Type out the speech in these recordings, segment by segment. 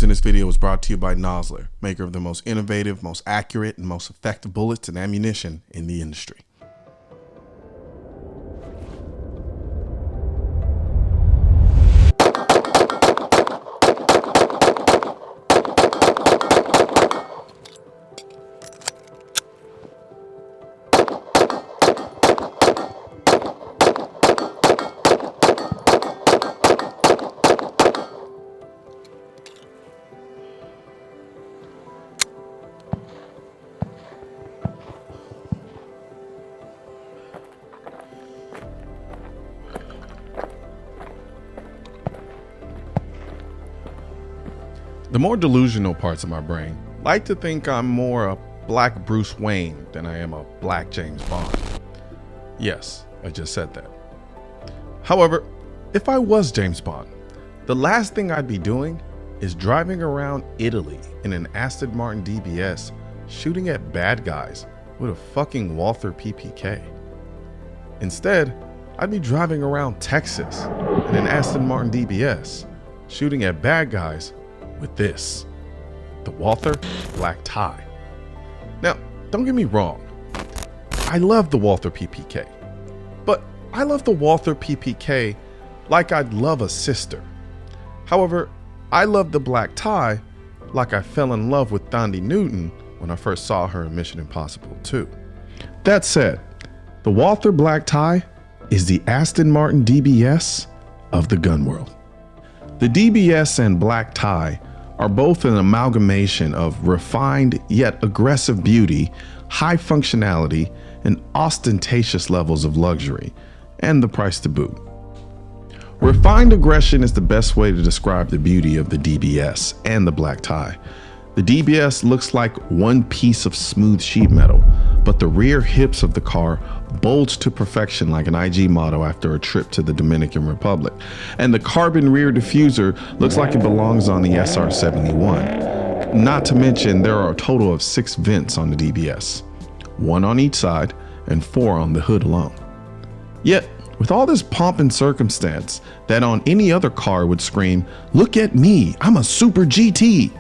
in this video was brought to you by Noir, maker of the most innovative, most accurate, and most effective bullets and ammunition in the industry. The more delusional parts of my brain like to think I'm more a black Bruce Wayne than I am a black James Bond. Yes, I just said that. However, if I was James Bond, the last thing I'd be doing is driving around Italy in an Aston Martin DBS shooting at bad guys with a fucking Walther PPK. Instead, I'd be driving around Texas in an Aston Martin DBS shooting at bad guys with this, the Walther Black Tie. Now, don't get me wrong, I love the Walther PPK, but I love the Walther PPK like I'd love a sister. However, I love the Black Tie like I fell in love with Thandie Newton when I first saw her in Mission Impossible 2. That said, the Walther Black Tie is the Aston Martin DBS of the gun world. The DBS and Black Tie are both an amalgamation of refined yet aggressive beauty, high functionality, and ostentatious levels of luxury, and the price to boot. Refined aggression is the best way to describe the beauty of the DBS and the Black Tie. The DBS looks like one piece of smooth sheet metal, but the rear hips of the car bulge to perfection like an IG model after a trip to the Dominican Republic. And the carbon rear diffuser looks like it belongs on the SR-71. Not to mention there are a total of 6 vents on the DBS, 1 on each side and 4 on the hood alone. Yet, with all this pomp and circumstance that on any other car would scream, "Look at me, I'm a super GT,"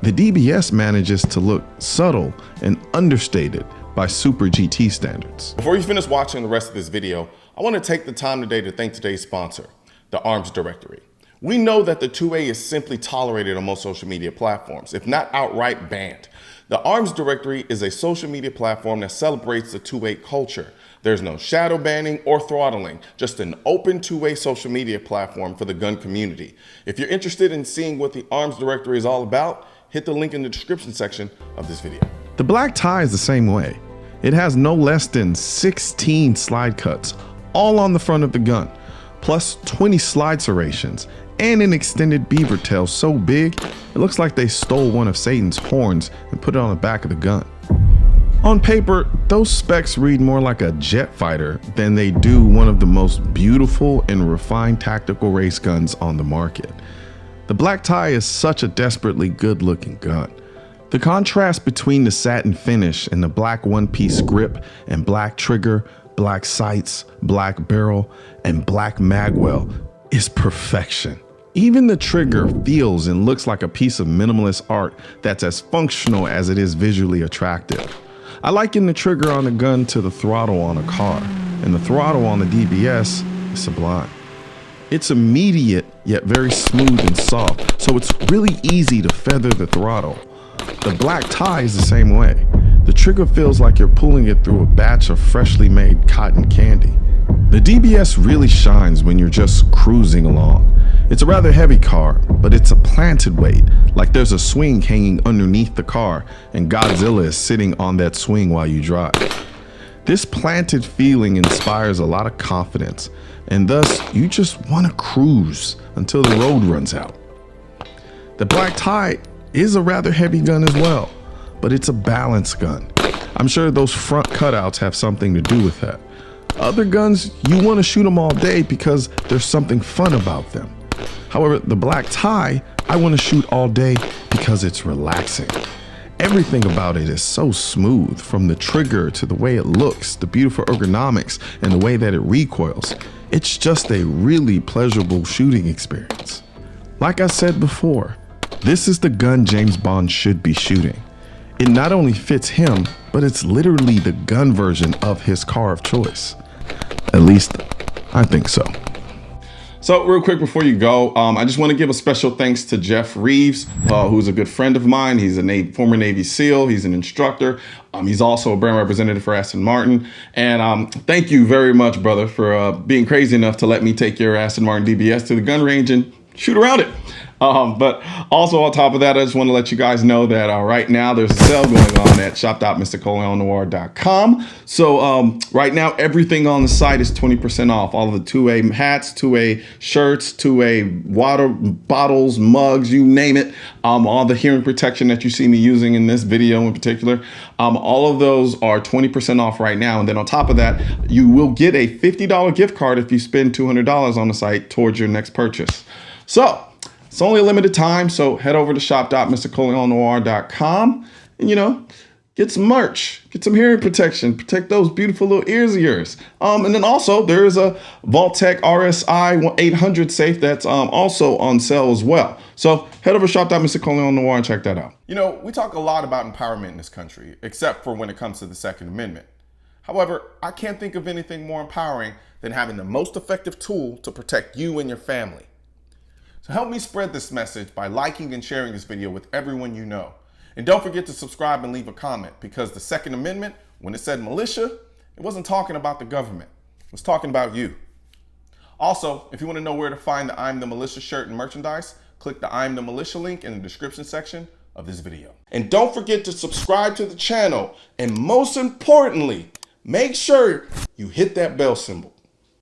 the DBS manages to look subtle and understated by Super GT standards. Before you finish watching the rest of this video, I want to take the time today to thank today's sponsor, the Arms Directory. We know that the 2A is simply tolerated on most social media platforms, if not outright banned. The Arms Directory is a social media platform that celebrates the 2A culture. There's no shadow banning or throttling, just an open 2A social media platform for the gun community. If you're interested in seeing what the Arms Directory is all about, hit the link in the description section of this video. The Black Tie is the same way. It has no less than 16 slide cuts, all on the front of the gun, plus 20 slide serrations, and an extended beaver tail so big, it looks like they stole one of Satan's horns and put it on the back of the gun. On paper, those specs read more like a jet fighter than they do one of the most beautiful and refined tactical race guns on the market. The Black Tie is such a desperately good-looking gun. The contrast between the satin finish and the black one-piece grip and black trigger, black sights, black barrel, and black magwell is perfection. Even the trigger feels and looks like a piece of minimalist art that's as functional as it is visually attractive. I liken the trigger on a gun to the throttle on a car, and the throttle on the DBS is sublime. It's immediate yet very smooth and soft, so it's really easy to feather the throttle. The Black Tie is the same way. The trigger feels like you're pulling it through a batch of freshly made cotton candy. The DBS really shines when you're just cruising along. It's a rather heavy car, but it's a planted weight, like there's a swing hanging underneath the car and Godzilla is sitting on that swing while you drive. This planted feeling inspires a lot of confidence, and thus you just want to cruise until the road runs out. The Black Tie is a rather heavy gun as well, but it's a balanced gun. I'm sure those front cutouts have something to do with that. Other guns, you want to shoot them all day because there's something fun about them. However, the Black Tie, I want to shoot all day because it's relaxing. Everything about it is so smooth, from the trigger to the way it looks, the beautiful ergonomics, and the way that it recoils. It's just a really pleasurable shooting experience. Like I said before, This is the gun James Bond should be shooting. It not only fits him, but it's literally the gun version of his car of choice. At least, I think so. So real quick before you go, I just want to give a special thanks to Jeff Reeves, who's a good friend of mine. He's a former Navy SEAL. He's an instructor. He's also a brand representative for Aston Martin. And thank you very much, brother, for being crazy enough to let me take your Aston Martin DBS to the gun range and shoot around it. But also on top of that, I just want to let you guys know that right now there's a sale going on at shop.mrcolionnoir.com. So right now, everything on the site is 20% off. All of the 2A hats, 2A shirts, 2A water bottles, mugs, you name it. All the hearing protection that you see me using in this video in particular, all of those are 20% off right now. And then on top of that, you will get a $50 gift card if you spend $200 on the site towards your next purchase. So it's only a limited time, so head over to shop.mrcolionnoir.com and, get some merch, get some hearing protection, protect those beautiful little ears of yours. And then also there is a Vault-Tec RSI 800 safe that's also on sale as well. So head over to shop.mrcolionnoir and check that out. We talk a lot about empowerment in this country, except for when it comes to the Second Amendment. However, I can't think of anything more empowering than having the most effective tool to protect you and your family. So help me spread this message by liking and sharing this video with everyone you know. And don't forget to subscribe and leave a comment, because the Second Amendment, when it said militia, it wasn't talking about the government. It was talking about you. Also, if you want to know where to find the I'm the Militia shirt and merchandise, click the I'm the Militia link in the description section of this video. And don't forget to subscribe to the channel. And most importantly, make sure you hit that bell symbol.